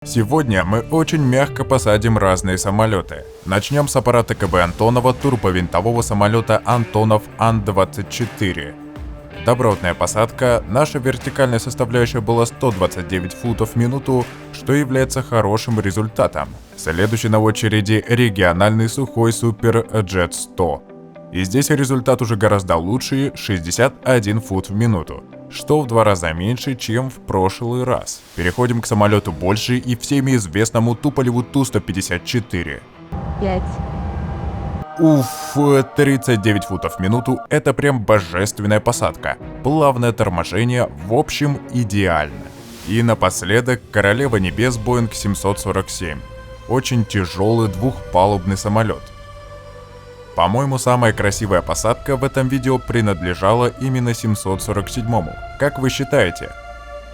Сегодня мы очень мягко посадим разные самолеты. Начнем с аппарата КБ Антонова турбовинтового самолета Антонов Ан-24. Добротная посадка, наша вертикальная составляющая была 129 футов в минуту, что является хорошим результатом. Следующий на очереди региональный сухой Супер Джет 100. И здесь результат уже гораздо лучше — 61 фут в минуту, что в 2 раза меньше, чем в прошлый раз. Переходим к самолету больше и всеми известному Туполеву Ту-154. 5. Уф, 39 футов в минуту — это прям божественная посадка. Плавное торможение, в общем, идеально. И напоследок Королева Небес Боинг 747. Очень тяжелый двухпалубный самолет. По-моему, самая красивая посадка в этом видео принадлежала именно 747-му. Как вы считаете,